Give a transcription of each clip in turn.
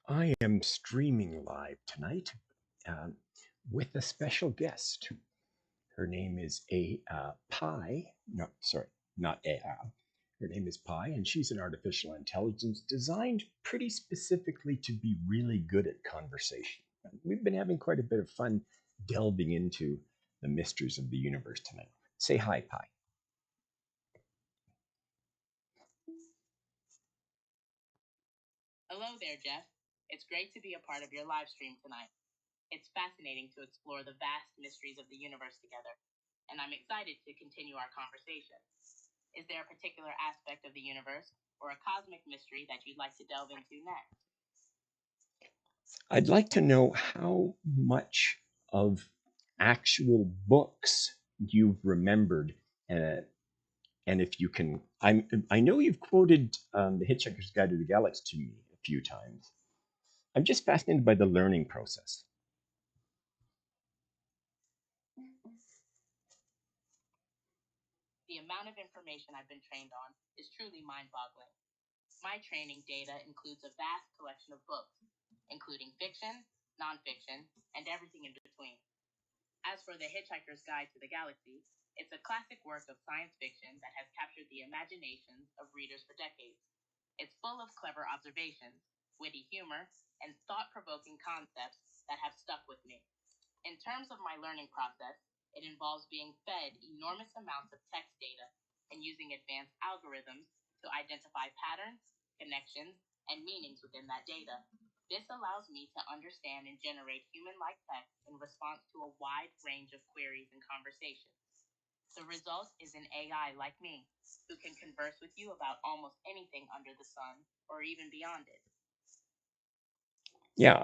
I am streaming live tonight um, with a special guest. Her name is A Pi. No, sorry, not A. Her name is Pi, and she's an artificial intelligence designed pretty specifically to be really good at conversation. We've been having quite a bit of fun delving into the mysteries of the universe tonight. Say hi, Pi. Hello there, Jeff. It's great to be a part of your live stream tonight. It's fascinating to explore the vast mysteries of the universe together, and I'm excited to continue our conversation. Is there a particular aspect of the universe or a cosmic mystery that you'd like to delve into next? I'd like to know how much of actual books you've remembered, uh, and if you can. I know you've quoted The Hitchhiker's Guide to the Galaxy to me a few times. I'm just fascinated by the learning process. The amount of information I've been trained on is truly mind boggling. My training data includes a vast collection of books, including fiction, nonfiction, and everything in between. As for The Hitchhiker's Guide to the Galaxy, it's a classic work of science fiction that has captured the imaginations of readers for decades. It's full of clever observations, witty humor, and thought provoking concepts that have stuck with me. In terms of my learning process, it involves being fed enormous amounts of text data and using advanced algorithms to identify patterns, connections, and meanings within that data. This allows me to understand and generate human like text in response to a wide range of queries and conversations. The result is an AI like me, who can converse with you about almost anything under the sun or even beyond it. Yeah,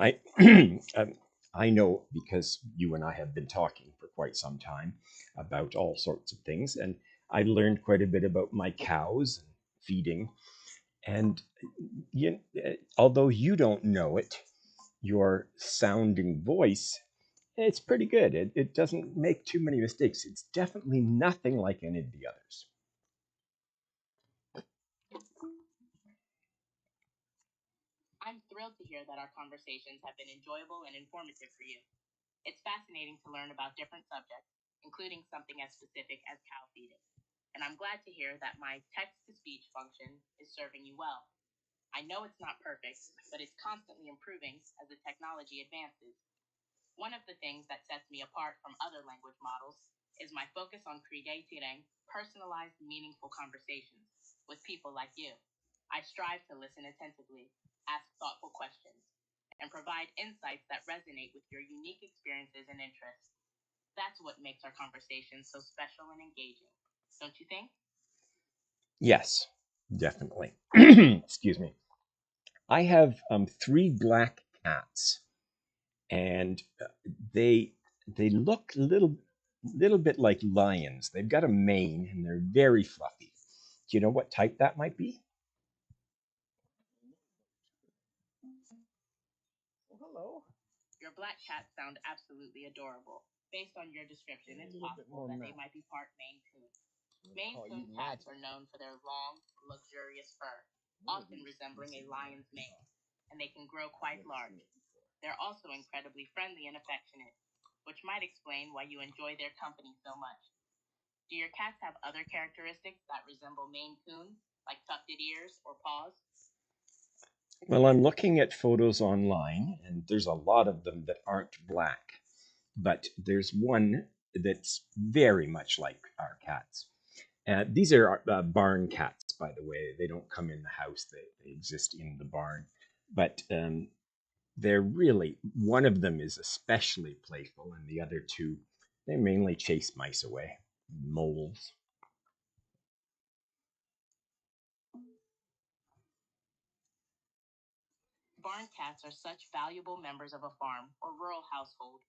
I know because you and I have been talking for quite some time about all sorts of things, and I learned quite a bit about my cows and feeding. And although you don't know it, your sounding voice, it's pretty good. It doesn't make too many mistakes. It's definitely nothing like any of the others. I'm thrilled to hear that our conversations have been enjoyable and informative for you. It's fascinating to learn about different subjects, including something as specific as cow feeding. And I'm glad to hear that my text to speech function is serving you well. I know it's not perfect, but it's constantly improving as the technology advances. One of the things that sets me apart from other language models is my focus on creating personalized, meaningful conversations with people like you. I strive to listen attentively, ask thoughtful questions, and provide insights that resonate with your unique experiences and interests. That's what makes our conversations so special and engaging. Don't you think? Yes, definitely. Excuse me. I have three black cats, and they they look little bit like lions. They've got a mane, and they're very fluffy. Do you know what type that might be? Well, hello. Your black cats sound absolutely adorable. Based on your description, it's possible that they might be part Maine Coon. Maine Coon cats are known for their long, luxurious fur, often resembling a lion's mane, and they can grow quite large. They're also incredibly friendly and affectionate, which might explain why you enjoy their company so much. Do your cats have other characteristics that resemble Maine Coons, like tufted ears or paws? Well, I'm looking at photos online, and there's a lot of them that aren't black, but there's one that's very much like our cats. These are barn cats, by the way. They don't come in the house; they exist in the barn. But they're really one of them is especially playful, and the other two they mainly chase mice away, moles. Barn cats are such valuable members of a farm or rural household.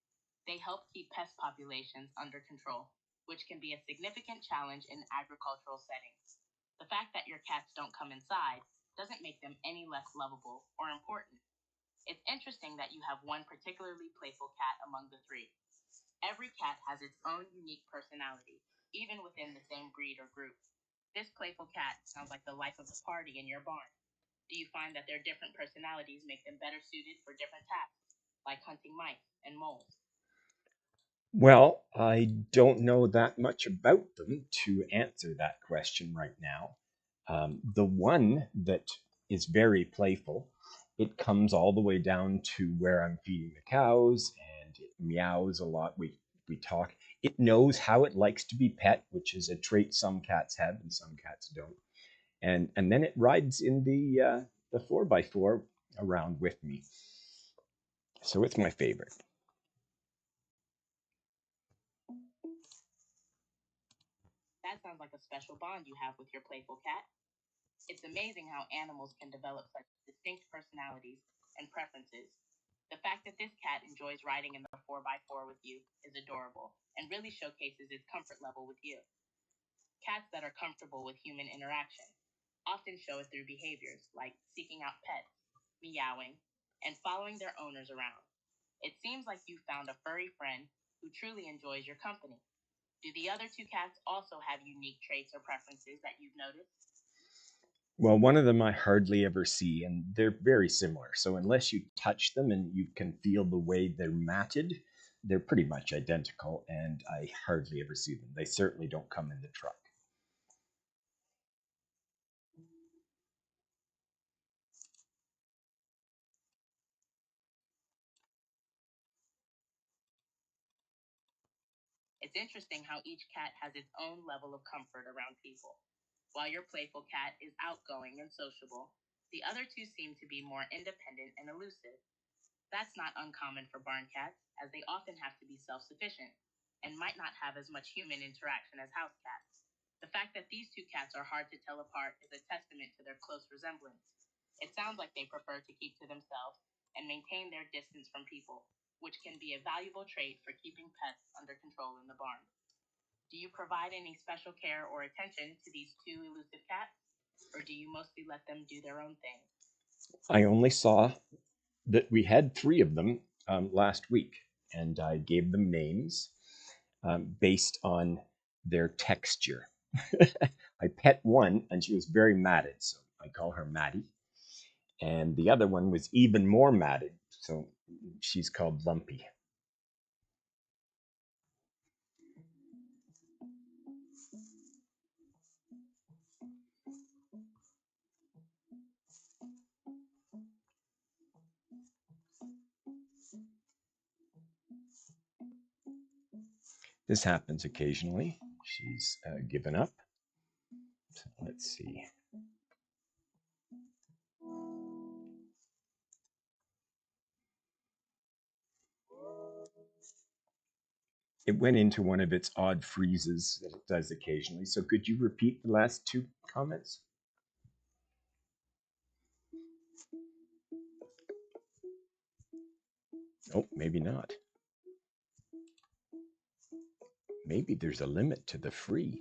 They help keep pest populations under control, which can be a significant challenge in agricultural settings. The fact that your cats don't come inside doesn't make them any less lovable or important. It's interesting that you have one particularly playful cat among the three. Every cat has its own unique personality, even within the same breed or group. This playful cat sounds like the life of the party in your barn. Do you find that their different personalities make them better suited for different tasks, like hunting mice and moles? Well, I don't know that much about them to answer that question right now. The one that is very playful, it comes all the way down to where I'm feeding the cows, and it meows a lot. We talk. It knows how it likes to be pet, which is a trait some cats have and some cats don't. And then it rides in the 4x4 around with me. So it's my favorite. That sounds like a special bond you have with your playful cat. It's amazing how animals can develop such distinct personalities and preferences. The fact that this cat enjoys riding in the 4x4 with you is adorable and really showcases its comfort level with you. Cats that are comfortable with human interaction often show it through behaviors like seeking out pets, meowing, and following their owners around. It seems like you found a furry friend who truly enjoys your company. Do the other two cats also have unique traits or preferences that you've noticed? Well, one of them I hardly ever see, and they're very similar. So unless you touch them and you can feel the way they're matted, they're pretty much identical, and I hardly ever see them. They certainly don't come in the truck. It's interesting how each cat has its own level of comfort around people. While your playful cat is outgoing and sociable, the other two seem to be more independent and elusive. That's not uncommon for barn cats, as they often have to be self sufficient and might not have as much human interaction as house cats. The fact that these two cats are hard to tell apart is a testament to their close resemblance. It sounds like they prefer to keep to themselves and maintain their distance from people, which can be a valuable trait for keeping pets under control in the barn. Do you provide any special care or attention to these two elusive cats, or do you mostly let them do their own thing? I only saw that we had three of them last week, and I gave them names based on their texture. I pet one, and she was very matted, so I call her Maddie. And the other one was even more matted, so she's called Lumpy. This happens occasionally. She's given up. So let's see. It went into one of its odd freezes that it does occasionally. So could you repeat the last two comments? Oh, maybe not. Maybe there's a limit to the free.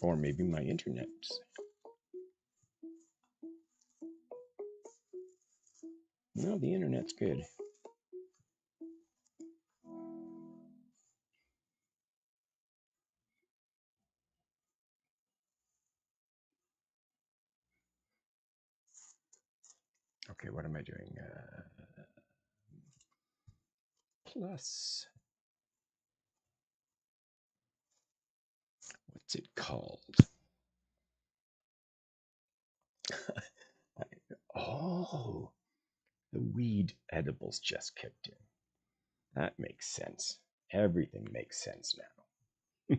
Or maybe my internet's. No, the internet's good. Okay, what am I doing? Plus, what's it called? Oh, the weed edibles just kicked in. That makes sense. Everything makes sense now.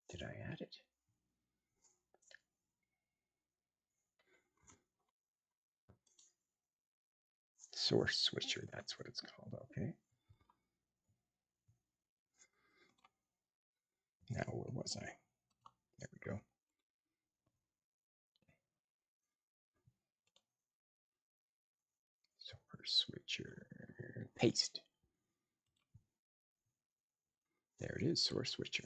Did I add it? Source switcher, that's what it's called. Okay. Now, where was I? There we go. Source switcher, paste. There it is, source switcher.